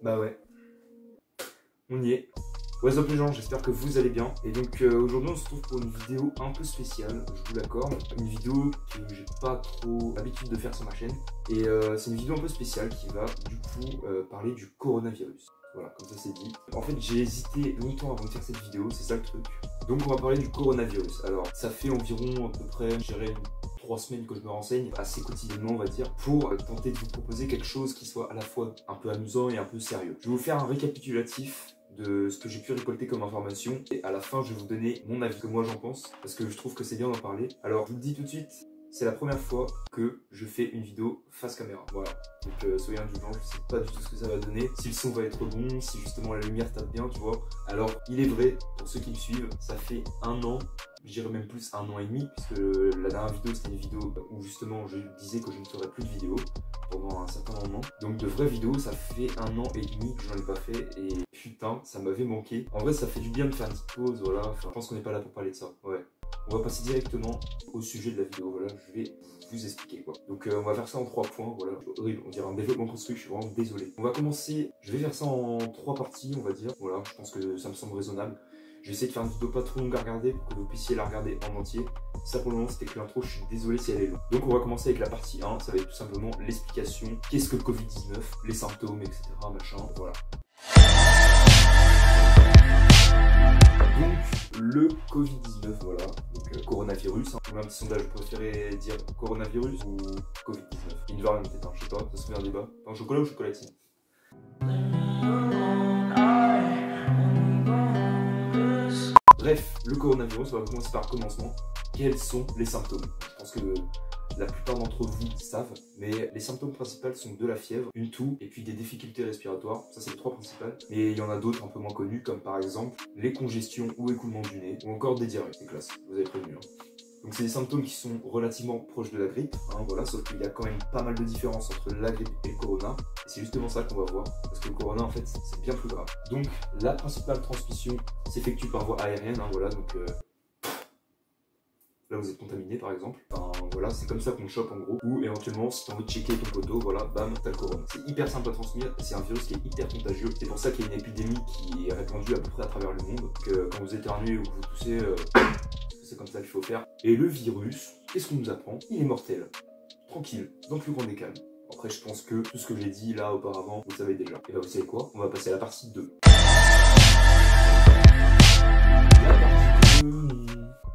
Bah ouais, on y est. What's up les gens, j'espère que vous allez bien. Et donc aujourd'hui on se retrouve pour une vidéo un peu spéciale, je vous l'accorde. Une vidéo que j'ai pas trop l'habitude de faire sur ma chaîne. Et c'est une vidéo un peu spéciale qui va du coup parler du coronavirus. Voilà, comme ça c'est dit. En fait j'ai hésité longtemps avant de faire cette vidéo, c'est ça le truc. Donc on va parler du coronavirus. Alors ça fait environ à peu près, je dirais 3 semaines que je me renseigne, assez quotidiennement on va dire, pour tenter de vous proposer quelque chose qui soit à la fois un peu amusant et un peu sérieux. Je vais vous faire un récapitulatif de ce que j'ai pu récolter comme information et à la fin je vais vous donner mon avis, que moi j'en pense, parce que je trouve que c'est bien d'en parler. Alors je vous le dis tout de suite, c'est la première fois que je fais une vidéo face caméra, voilà. Donc soyez indulgents, je sais pas du tout ce que ça va donner, si le son va être bon, si justement la lumière tape bien, tu vois. Alors il est vrai, pour ceux qui me suivent, ça fait 1 an, je dirais même plus 1 an et demi, puisque la dernière vidéo c'était une vidéo où justement je disais que je ne ferais plus de vidéos pendant un certain moment. Donc de vraies vidéos, ça fait 1 an et demi que j'en ai pas fait et putain, ça m'avait manqué. En vrai, ça fait du bien de faire une petite pause, voilà. Enfin, je pense qu'on n'est pas là pour parler de ça, ouais. On va passer directement au sujet de la vidéo, voilà, je vais vous expliquer quoi. Donc on va faire ça en 3 points, voilà, horrible, on dirait un développement construit, je suis vraiment désolé. On va commencer, je vais faire ça en 3 parties, on va dire, voilà, je pense que ça me semble raisonnable. Je vais essayer de faire une vidéo pas trop longue à regarder pour que vous puissiez la regarder en entier. Ça pour le moment c'était que l'intro, je suis désolé si elle est longue. Donc on va commencer avec la partie 1, ça va être tout simplement l'explication, qu'est-ce que le Covid-19, les symptômes, etc. machin, voilà. Donc le Covid-19, voilà, donc coronavirus, hein. Un petit sondage, vous préférez dire coronavirus ou Covid-19? Une variante peut-être, hein, je sais pas, ça se fait un débat. Enfin, chocolat ou chocolatine? Bref, le coronavirus, on va commencer par le commencement. Quels sont les symptômes? Je pense que la plupart d'entre vous savent, mais les symptômes principaux sont de la fièvre, une toux et puis des difficultés respiratoires. Ça, c'est les 3 principales. Mais il y en a d'autres un peu moins connus, comme par exemple les congestions ou écoulements du nez, ou encore des diarrhées. C'est classe, vous avez prévenu. Hein. Donc c'est des symptômes qui sont relativement proches de la grippe, hein, voilà, sauf qu'il y a quand même pas mal de différences entre la grippe et le corona. Et c'est justement ça qu'on va voir, parce que le corona en fait c'est bien plus grave. Donc la principale transmission s'effectue par voie aérienne, hein, voilà, donc là vous êtes contaminé par exemple, enfin, voilà, c'est comme ça qu'on chope en gros, ou éventuellement si tu as envie de checker ton poteau, voilà, bam, t'as le corona. C'est hyper simple à transmettre, c'est un virus qui est hyper contagieux, c'est pour ça qu'il y a une épidémie qui est répandue à peu près à travers le monde, que quand vous éternuez ou que vous toussez, c'est comme ça qu'il faut faire. Et le virus, qu'est-ce qu'on nous apprend? Il est mortel, tranquille, dans le plus grand des calmes. Après je pense que tout ce que j'ai dit là auparavant, vous le savez déjà. Et bah vous savez quoi? On va passer à la partie 2.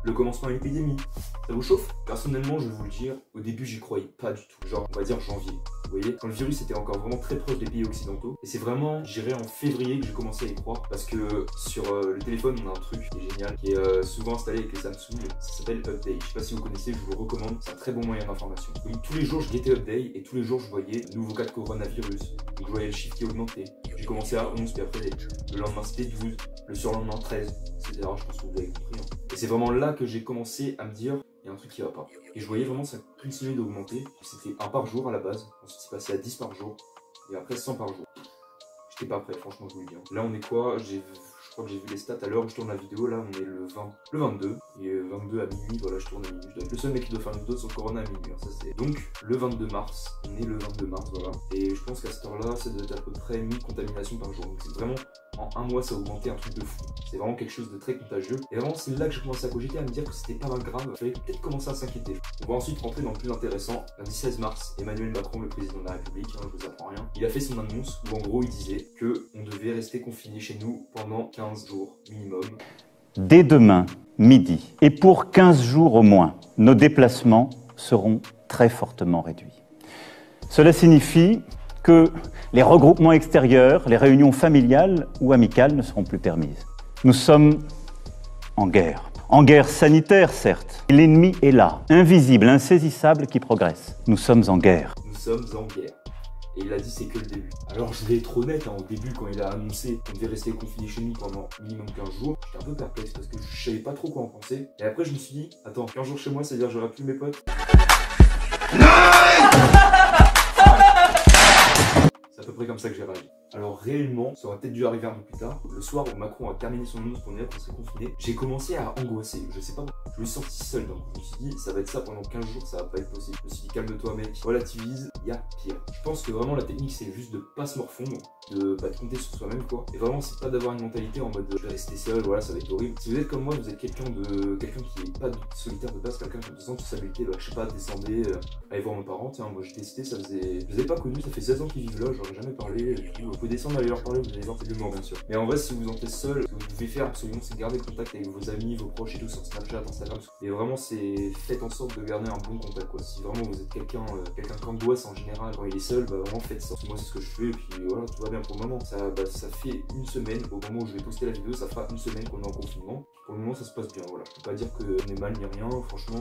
Le commencement de l'épidémie, ça vous chauffe? Personnellement, je vais vous le dire, au début j'y croyais pas du tout. Genre, on va dire janvier. Vous voyez, quand le virus était encore vraiment très proche des pays occidentaux. Et c'est vraiment, j'irais en février que j'ai commencé à y croire. Parce que sur le téléphone, on a un truc qui est génial, qui est souvent installé avec les Samsung. Ça s'appelle Update. Je sais pas si vous connaissez, je vous le recommande. C'est un très bon moyen d'information. Donc tous les jours, je guettais Update et tous les jours, je voyais nouveau cas de coronavirus. Donc je voyais le chiffre qui augmentait. J'ai commencé à 11, puis après, le lendemain c'était 12, le surlendemain 13, etc. Je pense que vous avez compris. Hein. Et c'est vraiment là que j'ai commencé à me dire, il y a un truc qui va pas. Et je voyais vraiment ça continuer d'augmenter. C'était 1 par jour à la base. Ensuite, c'est passé à 10 par jour. Et après, 100 par jour. J'étais pas prêt, franchement, je vous le dis. Là, on est quoi? Je crois que j'ai vu les stats à l'heure où je tourne la vidéo. Là, on est le 22. Et 22 à minuit, voilà, je tourne à minuit. Je dois être le seul mec qui doit faire une vidéo sur le corona à minuit. Ça, c'est... Donc, le 22 mars. On est le 22 mars, voilà. Et je pense qu'à cette heure-là, ça doit être à peu près 1000 contaminations par jour. Donc, c'est vraiment... En 1 mois, ça a augmenté un truc de fou. C'est vraiment quelque chose de très contagieux. Et vraiment, c'est là que j'ai commencé à cogiter, à me dire que c'était pas mal grave. Il fallait peut-être commencer à s'inquiéter. On va ensuite rentrer dans le plus intéressant. Lundi 16 mars, Emmanuel Macron, le président de la République, hein, je vous apprends rien, il a fait son annonce où en gros, il disait qu'on devait rester confiné chez nous pendant 15 jours minimum. Dès demain, midi, et pour 15 jours au moins, nos déplacements seront très fortement réduits. Cela signifie que les regroupements extérieurs, les réunions familiales ou amicales ne seront plus permises. Nous sommes en guerre sanitaire certes. L'ennemi est là, invisible, insaisissable, qui progresse. Nous sommes en guerre. Nous sommes en guerre. Et il a dit c'est que le début. Alors je vais être honnête, hein, au début quand il a annoncé qu'on devait rester confiné chez nous pendant minimum 15 jours, j'étais un peu perplexe parce que je savais pas trop quoi en penser. Et après je me suis dit, attends, 15 jours chez moi, c'est-à-dire j'aurai plus mes potes? C'est à peu près comme ça que j'ai réagi. Alors réellement, ça aurait peut-être dû arriver un peu plus tard. Le soir où Macron a terminé son annonce pour dire qu'on serait confiné, j'ai commencé à angoisser. Je sais pas, je me suis senti seul. Donc je me suis dit, ça va être ça pendant 15 jours, ça va pas être possible. Je me suis dit, calme-toi mec, relativise, il y a pire. Je pense que vraiment la technique c'est juste de pas se morfondre. de compter sur soi-même quoi. Et vraiment c'est pas d'avoir une mentalité en mode je vais rester seul, voilà ça va être horrible. Si vous êtes comme moi, vous êtes quelqu'un qui est pas solitaire de base, quelqu'un qui a besoin de responsabilité, bah, je sais pas, descendez, allez voir mes parents, tiens moi j'ai décidé, je les ai pas connus, ça fait 16 ans qu'ils vivent là, j'en ai jamais parlé, du coup vous pouvez descendre, aller leur parler, vous allez voir c'est de l'humour bien sûr. Mais en vrai si vous en êtes seul, ce que vous pouvez faire absolument c'est garder contact avec vos amis, vos proches et tout sur Snapchat, Instagram, et vraiment c'est faites en sorte de garder un bon contact quoi. Si vraiment vous êtes quelqu'un qu'angoisse en général quand il est seul, bah vraiment faites ça. Moi c'est ce que je fais et puis voilà, tout va bien pour le moment. Ça fait une semaine, au moment où je vais poster la vidéo, ça fera une semaine qu'on est en confinement. Pour le moment ça se passe bien, voilà. Je peux pas dire qu'on est mal ni rien, franchement.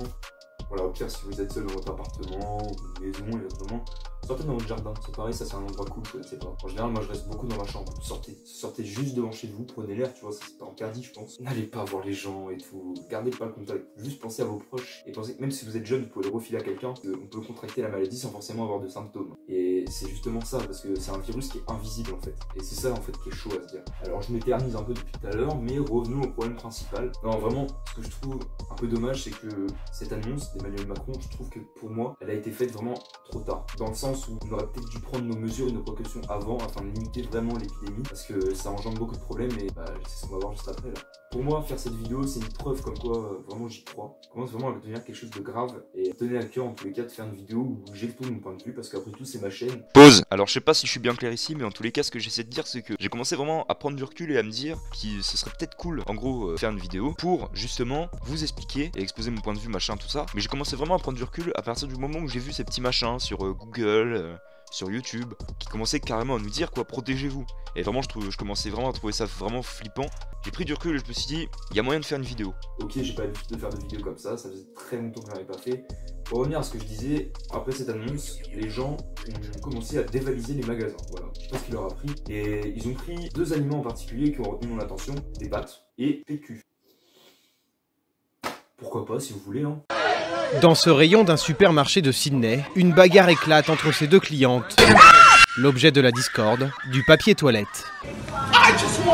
Voilà, au pire si vous êtes seul dans votre appartement, ou maison éventuellement, sortez dans votre jardin, c'est pareil, ça c'est un endroit cool, je ne sais pas. En général moi je reste beaucoup dans ma chambre, sortez juste devant chez vous, prenez l'air, tu vois, ça c'est pas interdit je pense. N'allez pas voir les gens et tout, gardez pas le contact, juste pensez à vos proches et pensez que même si vous êtes jeune, vous pouvez le refiler à quelqu'un, on peut contracter la maladie sans forcément avoir de symptômes. Et c'est justement ça, parce que c'est un virus qui est invisible en fait, et c'est ça en fait qui est chaud à se dire. Alors je m'éternise un peu depuis tout à l'heure, mais revenons au problème principal. Non vraiment, ce que je trouve un peu dommage, c'est que cette annonce d'Emmanuel Macron, je trouve que pour moi, elle a été faite vraiment trop tard. Dans le sens où on aurait peut-être dû prendre nos mesures et nos précautions avant afin de limiter vraiment l'épidémie, parce que ça engendre beaucoup de problèmes et c'est ce qu'on va voir juste après là. Pour moi, faire cette vidéo, c'est une preuve comme quoi vraiment j'y crois. Ça commence vraiment à devenir quelque chose de grave et tenez à cœur en tous les cas de faire une vidéo où j'expose mon point de vue, parce qu'après tout c'est ma chaîne. Pause. Alors je sais pas si je suis bien clair ici, mais en tous les cas ce que j'essaie de dire c'est que j'ai commencé vraiment à prendre du recul et à me dire que ce serait peut-être cool en gros faire une vidéo pour justement vous expliquer et exposer mon point de vue machin tout ça. Mais j'ai commencé vraiment à prendre du recul à partir du moment où j'ai vu ces petits machins sur Google, sur YouTube, qui commençaient carrément à nous dire quoi, protégez-vous. Et vraiment je commençais vraiment à trouver ça vraiment flippant. J'ai pris du recul et je me suis dit, il y a moyen de faire une vidéo. Ok, j'ai pas l'habitude de faire de vidéos comme ça faisait très longtemps que je l'avais pas fait. Pour revenir à ce que je disais, après cette annonce, les gens ont commencé à dévaliser les magasins, voilà. Je sais pas ce qu'il leur a pris. Et ils ont pris deux aliments en particulier qui ont retenu mon attention, des pâtes et PQ. Pourquoi pas si vous voulez hein. Dans ce rayon d'un supermarché de Sydney, une bagarre éclate entre ces deux clientes. L'objet de la discorde, du papier toilette.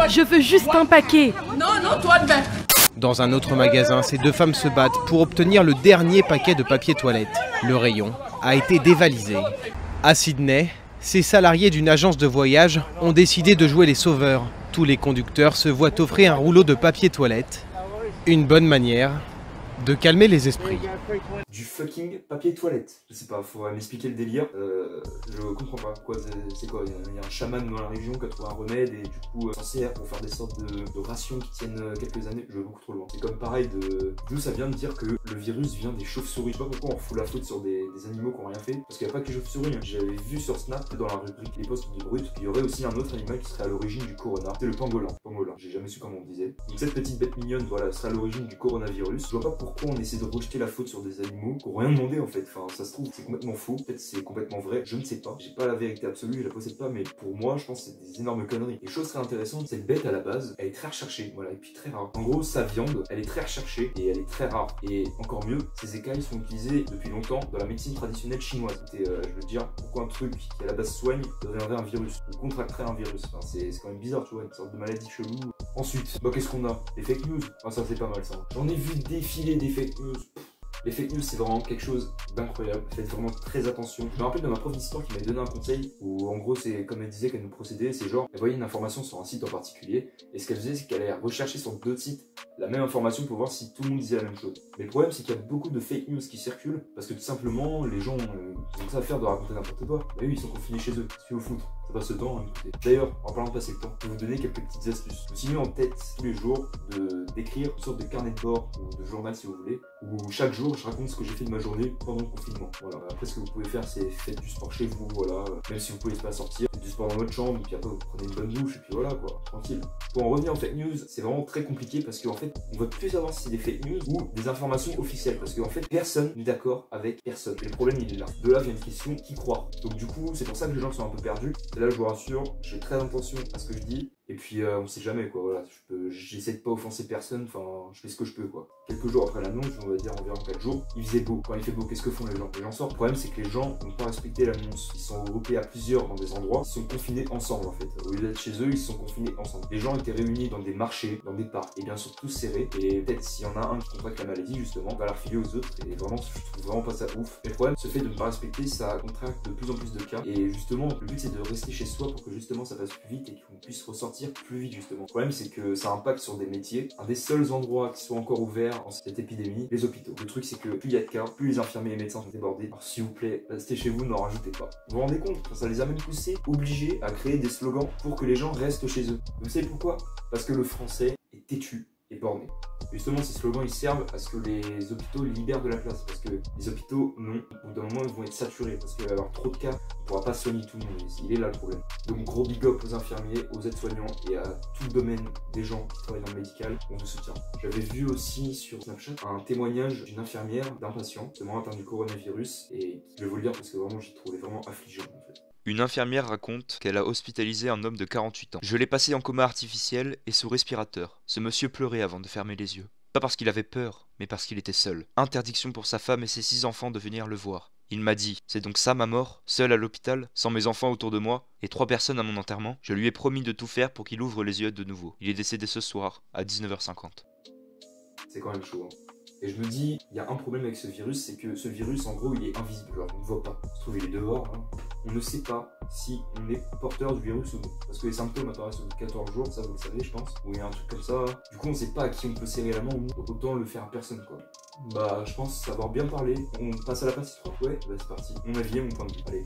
Je veux juste un paquet. Non, toi de même. Dans un autre magasin, ces deux femmes se battent pour obtenir le dernier paquet de papier toilette. Le rayon a été dévalisé. À Sydney, ces salariés d'une agence de voyage ont décidé de jouer les sauveurs. Tous les conducteurs se voient offrir un rouleau de papier toilette. Une bonne manière de calmer les esprits. Du fucking papier toilette. Je sais pas, faut m'expliquer le délire. Je comprends pas. C'est quoi, il y a un chaman dans la région qui a trouvé un remède et du coup s'en sert pour faire des sortes de rations qui tiennent quelques années. Je vais beaucoup trop loin. C'est comme pareil d'où ça vient de dire que le virus vient des chauves-souris. Je sais pas pourquoi on fout la faute sur des animaux qui ont rien fait. Parce qu'il n'y a pas que les chauves-souris. Hein. J'avais vu sur Snap, dans la rubrique les posts du brut, qu'il y aurait aussi un autre animal qui serait à l'origine du corona. C'est le pangolin. J'ai jamais su comment on disait. Donc cette petite bête mignonne, voilà, serait à l'origine du coronavirus. Je vois pas pourquoi on essaie de rejeter la faute sur des animaux qui n'ont rien demandé en fait. Enfin, ça se trouve, c'est complètement faux. Peut-être c'est complètement vrai. Je ne sais pas. J'ai pas la vérité absolue, je la possède pas, mais pour moi, je pense que c'est des énormes conneries. Et chose très intéressante, cette bête à la base, elle est très recherchée. Voilà, et puis très rare. En gros, sa viande, elle est très recherchée et elle est très rare. Et encore mieux, ces écailles sont utilisées depuis longtemps dans la médecine traditionnelle chinoise. Et je veux dire, pourquoi un truc qui à la base soigne deviendrait un virus ou contracterait un virus. Enfin, c'est quand même bizarre, tu vois, une sorte de maladie chelou. Ensuite, bah qu'est-ce qu'on a? Les fake news. Ah, ça c'est pas mal ça. J'en ai vu défiler des fake news. Les fake news, c'est vraiment quelque chose d'incroyable. Faites vraiment très attention. Je me rappelle de ma prof d'histoire qui m'avait donné un conseil où, en gros, c'est comme elle disait qu'elle nous procédait, c'est genre, elle voyait une information sur un site en particulier, et ce qu'elle faisait, c'est qu'elle allait rechercher sur d'autres sites la même information pour voir si tout le monde disait la même chose. Mais le problème, c'est qu'il y a beaucoup de fake news qui circulent, parce que tout simplement, les gens ont que ça à faire de raconter n'importe quoi. Bah oui, ils sont confinés chez eux. Qu'est-ce qu'il faut foutre? Ça passe le temps, hein, écoutez. D'ailleurs, en parlant de passer le temps, je vais vous donner quelques petites astuces. Continuez en tête tous les jours d'écrire une sorte de carnet de bord ou de journal si vous voulez, où chaque jour je raconte ce que j'ai fait de ma journée pendant le confinement. Voilà. Après, ce que vous pouvez faire, c'est faites du sport chez vous, voilà. Même si vous pouvez pas sortir, faites du sport dans votre chambre, puis après vous prenez une bonne douche, et puis voilà quoi, tranquille. Pour en revenir aux fake news, c'est vraiment très compliqué parce qu'en fait, on va plus savoir si c'est des fake news ou des informations officielles, parce qu'en fait, personne n'est d'accord avec personne. Et le problème, il est là. De là vient une question, qui croire? Donc du coup, c'est pour ça que les gens sont un peu perdus. Et là, je vous rassure, je fais très attention à ce que je dis. Et puis on sait jamais quoi, voilà, j'essaie de pas offenser personne, enfin je fais ce que je peux quoi. Quelques jours après l'annonce, on va dire environ 4 jours, il faisait beau. Quand il fait beau, qu'est-ce que font les gens? Les gens sortent. Le problème c'est que les gens n'ont pas respecté l'annonce. Ils sont regroupés à plusieurs dans des endroits, ils sont confinés ensemble en fait. Au lieu d'être chez eux, ils sont confinés ensemble. Les gens étaient réunis dans des marchés, dans des parcs, et bien sûr tous serrés. Et peut-être s'il y en a un qui contracte la maladie justement, on va la refiler aux autres. Et vraiment, je trouve vraiment pas ça ouf. Mais le problème, ce fait de ne pas respecter, ça contracte de plus en plus de cas. Et justement, le but c'est de rester chez soi pour que justement ça passe plus vite et qu'on puisse ressortir plus vite justement. Le problème c'est que ça impacte sur des métiers. Un des seuls endroits qui sont encore ouverts en cette épidémie, les hôpitaux. Le truc c'est que plus il y a de cas, plus les infirmiers et les médecins sont débordés. Alors s'il vous plaît, restez chez vous, n'en rajoutez pas. Vous vous rendez compte? Ça les a même poussés, obligés à créer des slogans pour que les gens restent chez eux. Vous savez pourquoi? Parce que le français est têtu et borné. Justement, ces slogans ils servent à ce que les hôpitaux libèrent de la place. Parce que les hôpitaux, non, au bout d'un moment ils vont être saturés. Parce qu'il va y avoir trop de cas, on ne pourra pas soigner tout le monde. Il est là le problème. Donc gros big up aux infirmiers, aux aides-soignants et à tout le domaine des gens qui travaillent dans le médical. On vous soutient. J'avais vu aussi sur Snapchat un témoignage d'une infirmière, d'un patient, seulement atteint du coronavirus. Et je vais vous le dire parce que vraiment j'ai trouvé vraiment affligeant en fait. Une infirmière raconte qu'elle a hospitalisé un homme de 48 ans. Je l'ai passé en coma artificiel et sous respirateur. Ce monsieur pleurait avant de fermer les yeux. Pas parce qu'il avait peur, mais parce qu'il était seul. Interdiction pour sa femme et ses 6 enfants de venir le voir. Il m'a dit, c'est donc ça ma mort, seul à l'hôpital, sans mes enfants autour de moi, et 3 personnes à mon enterrement. Je lui ai promis de tout faire pour qu'il ouvre les yeux de nouveau. Il est décédé ce soir, à 19h50. C'est quand même chaud, hein. Et je me dis, il y a un problème avec ce virus, c'est que ce virus, en gros, il est invisible. Alors, on ne voit pas. Se trouve, il est dehors. Hein. On ne sait pas si on est porteur du virus ou non. Parce que les symptômes apparaissent au bout de 14 jours, ça vous le savez, je pense. Ou il y a un truc comme ça. Du coup, on ne sait pas à qui on peut serrer la main ou autant le faire à personne, quoi. Bah, je pense savoir bien parler. On passe à la partie 3. Ouais, bah, c'est parti. Mon avis et mon point de vue. Allez.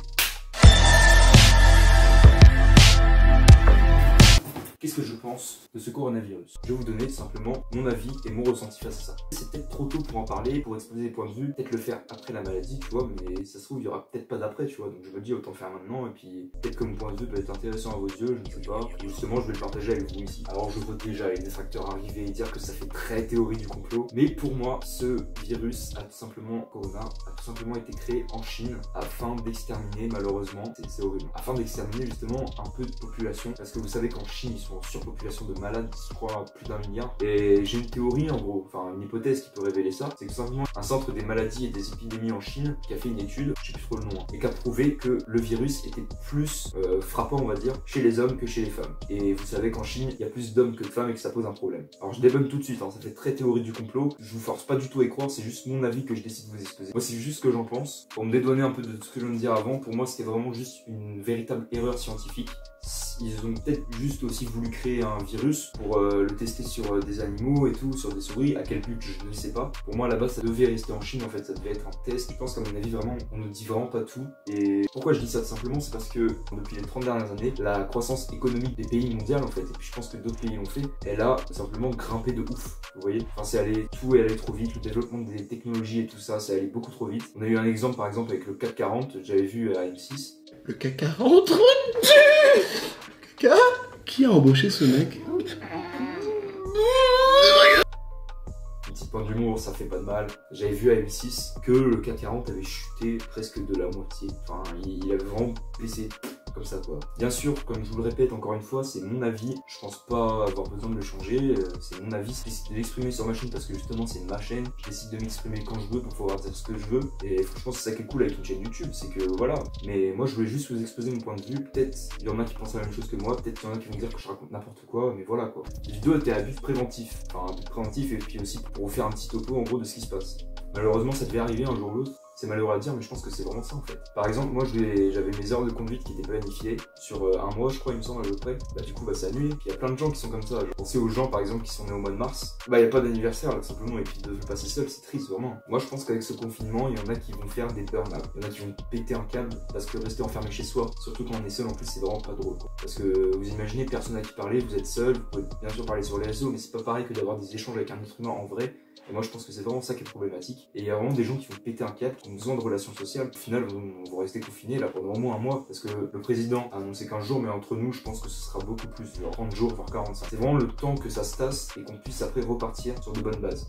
Qu'est-ce que je pense de ce coronavirus? Je vais vous donner tout simplement mon avis et mon ressenti face à ça. C'est peut-être trop tôt pour en parler, pour exposer des points de vue, peut-être le faire après la maladie, tu vois, mais ça se trouve, il y aura peut-être pas d'après, tu vois. Donc je me dis, autant le faire maintenant, et puis peut-être que mon point de vue peut être intéressant à vos yeux, je ne sais pas. Et justement, je vais le partager avec vous ici. Alors je vois déjà les détracteurs arriver et dire que ça fait très théorie du complot, mais pour moi, ce virus a tout simplement, corona, a tout simplement été créé en Chine afin d'exterminer, malheureusement, c'est horrible, afin d'exterminer justement un peu de population, parce que vous savez qu'en Chine, ils sont en surpopulation de malades, je crois plus d'1 milliard. Et j'ai une théorie en gros, enfin une hypothèse qui peut révéler ça, c'est que tout simplement un centre des maladies et des épidémies en Chine qui a fait une étude, je sais plus trop le nom, hein, et qui a prouvé que le virus était plus frappant on va dire chez les hommes que chez les femmes. Et vous savez qu'en Chine il y a plus d'hommes que de femmes et que ça pose un problème. Alors je débunne tout de suite, hein, ça fait très théorie du complot, je vous force pas du tout à y croire, c'est juste mon avis que je décide de vous exposer. Moi c'est juste ce que j'en pense. Pour me dédouaner un peu de ce que je viens de dire avant, pour moi c'était vraiment juste une véritable erreur scientifique. Ils ont peut-être juste aussi voulu créer un virus pour le tester sur des animaux et tout, sur des souris. À quel but, je ne sais pas. Pour moi, là-bas, ça devait rester en Chine, en fait, ça devait être un test. Je pense qu'à mon avis, vraiment, on ne dit vraiment pas tout. Et pourquoi je dis ça tout simplement, c'est parce que depuis les 30 dernières années, la croissance économique des pays mondiaux, en fait, et puis je pense que d'autres pays l'ont fait, elle a simplement grimpé de ouf. Vous voyez, enfin, tout est allé trop vite. Le développement des technologies et tout ça, c'est allé beaucoup trop vite. On a eu un exemple, par exemple, avec le CAC 40, j'avais vu à M6. Le CAC 40, qui a embauché ce mec? Un petit point d'humour, ça fait pas de mal. J'avais vu à M6 que le CAC 40 avait chuté presque de la moitié. Enfin, il avait vraiment baissé comme ça quoi. Bien sûr, comme je vous le répète encore une fois, c'est mon avis. Je pense pas avoir besoin de le changer. C'est mon avis, je décide de l'exprimer sur ma chaîne parce que justement c'est ma chaîne. Je décide de m'exprimer quand je veux pour pouvoir dire ce que je veux. Et franchement, c'est ça qui est cool avec une chaîne YouTube, c'est que voilà. Mais moi, je voulais juste vous exposer mon point de vue. Peut-être il y en a qui pensent la même chose que moi. Peut-être qu'il y en a qui vont dire que je raconte n'importe quoi. Mais voilà quoi. La vidéo était à but préventif. Enfin, à but préventif et puis aussi pour vous faire un petit topo en gros de ce qui se passe. Malheureusement, ça devait arriver un jour ou l'autre. C'est malheureux à dire, mais je pense que c'est vraiment ça en fait. Par exemple, moi j'avais mes heures de conduite qui étaient planifiées sur un mois, je crois, il me semble à peu près. Bah, du coup, bah, c'est annulé. Puis il y a plein de gens qui sont comme ça. Je pensais aux gens par exemple qui sont nés au mois de mars. Bah, il n'y a pas d'anniversaire là, tout simplement, et puis de le passer seul, c'est triste vraiment. Moi, je pense qu'avec ce confinement, il y en a qui vont faire des burn-out. Il y en a qui vont péter un câble parce que rester enfermé chez soi, surtout quand on est seul, en plus, c'est vraiment pas drôle quoi. Parce que vous imaginez, personne à qui parler, vous êtes seul, vous pouvez bien sûr parler sur les réseaux, mais c'est pas pareil que d'avoir des échanges avec un être humain en vrai. Et moi je pense que c'est vraiment ça qui est problématique. Et il y a vraiment des gens qui vont péter un câble, qui ont besoin de relations sociales. Au final, on va rester confinés là pendant au moins un mois parce que le président a annoncé 15 jours, mais entre nous, je pense que ce sera beaucoup plus, genre 30 jours, voire 45. C'est vraiment le temps que ça se tasse et qu'on puisse après repartir sur de bonnes bases.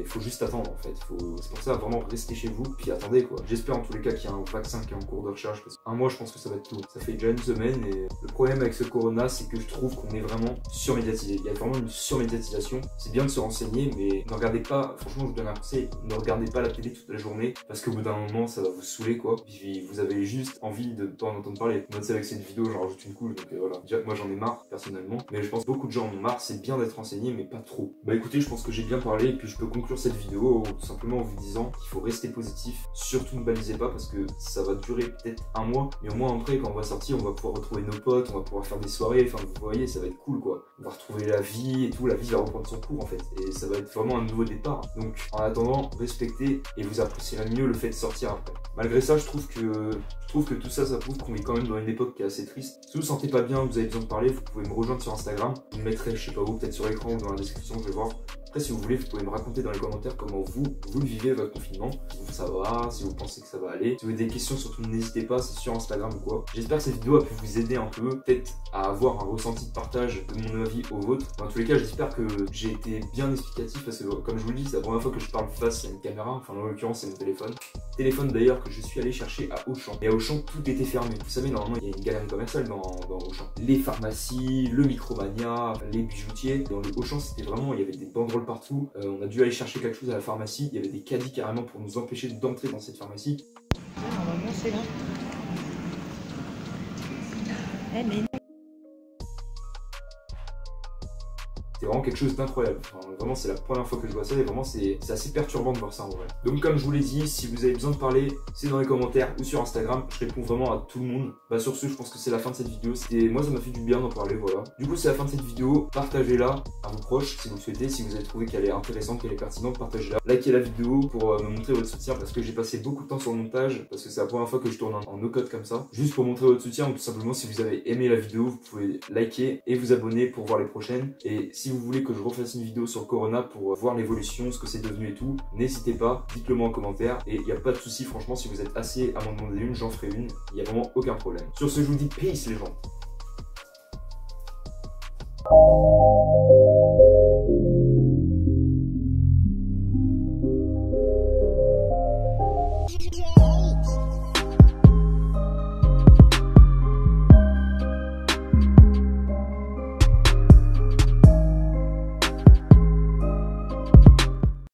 Faut juste attendre en fait. C'est pour ça, vraiment rester chez vous, puis attendez quoi. J'espère en tous les cas qu'il y a un vaccin qui est en cours de recherche parce qu'un mois, je pense que ça va être tout. Ça fait déjà une semaine et le problème avec ce corona, c'est que je trouve qu'on est vraiment surmédiatisé. Il y a vraiment une surmédiatisation. C'est bien de se renseigner, mais ne regardez pas, franchement, je vous donne un conseil, ne regardez pas la télé toute la journée parce qu'au bout d'un moment, ça va vous saouler quoi. Puis vous avez juste envie de ne pas en entendre parler. Moi, c'est avec cette vidéo, j'en rajoute une couche, donc voilà. Déjà, moi, j'en ai marre personnellement, mais je pense que beaucoup de gens en ont marre. C'est bien d'être renseigné, mais pas trop. Bah écoutez, je pense que j'ai bien parlé et puis je peux conclure cette vidéo tout simplement en vous disant qu'il faut rester positif. Surtout ne balisez pas parce que ça va durer peut-être un mois, mais au moins après, quand on va sortir, on va pouvoir retrouver nos potes, on va pouvoir faire des soirées. Enfin, vous voyez, ça va être cool quoi. On va retrouver la vie et tout. La vie va reprendre son cours en fait, et ça va être vraiment un nouveau départ. Donc, en attendant, respectez et vous apprécierez mieux le fait de sortir après. Malgré ça, je trouve que tout ça, ça prouve qu'on est quand même dans une époque qui est assez triste. Si vous vous sentez pas bien, vous avez besoin de parler, vous pouvez me rejoindre sur Instagram. Je vous mettrai, je sais pas où, peut-être sur l'écran ou dans la description, je vais voir. Après, si vous voulez, vous pouvez me raconter dans les commentaires comment vous le vivez votre confinement. Si ça va, si vous pensez que ça va aller. Si vous avez des questions, surtout n'hésitez pas, c'est sur Instagram ou quoi. J'espère que cette vidéo a pu vous aider un peu, peut-être à avoir un ressenti de partage de mon avis au vôtre. Dans tous les cas, j'espère que j'ai été bien explicatif parce que, comme je vous le dis, c'est la première fois que je parle face à une caméra. Enfin, en l'occurrence, c'est mon téléphone. Téléphone d'ailleurs que je suis allé chercher à Auchan. Et à Auchan, tout était fermé. Vous savez, normalement, il y a une galerie commerciale dans Auchan. Les pharmacies, le Micromania, les bijoutiers. Dans le Auchan, c'était vraiment, il y avait des banderoles partout. On a dû aller chercher quelque chose à la pharmacie. Il y avait des caddies carrément pour nous empêcher d'entrer dans cette pharmacie. Normalement, c'est là. Eh mais... C'est vraiment quelque chose d'incroyable. Enfin, vraiment, c'est la première fois que je vois ça et vraiment, c'est assez perturbant de voir ça en vrai. Donc, comme je vous l'ai dit, si vous avez besoin de parler, c'est dans les commentaires ou sur Instagram. Je réponds vraiment à tout le monde. Bah, sur ce, je pense que c'est la fin de cette vidéo. Moi, ça m'a fait du bien d'en parler, voilà. Du coup, c'est la fin de cette vidéo. Partagez-la à vos proches si vous le souhaitez. Si vous avez trouvé qu'elle est intéressante, qu'elle est pertinente, partagez-la. Likez la vidéo pour me montrer votre soutien parce que j'ai passé beaucoup de temps sur le montage. Parce que c'est la première fois que je tourne en no-code comme ça. Juste pour montrer votre soutien ou tout simplement, si vous avez aimé la vidéo, vous pouvez liker et vous abonner pour voir les prochaines. Et si vous voulez que je refasse une vidéo sur Corona pour voir l'évolution, ce que c'est devenu et tout, n'hésitez pas, dites-le moi en commentaire et il n'y a pas de souci, franchement, si vous êtes assez à m'en demander une, j'en ferai une, il n'y a vraiment aucun problème. Sur ce, je vous dis peace les gens.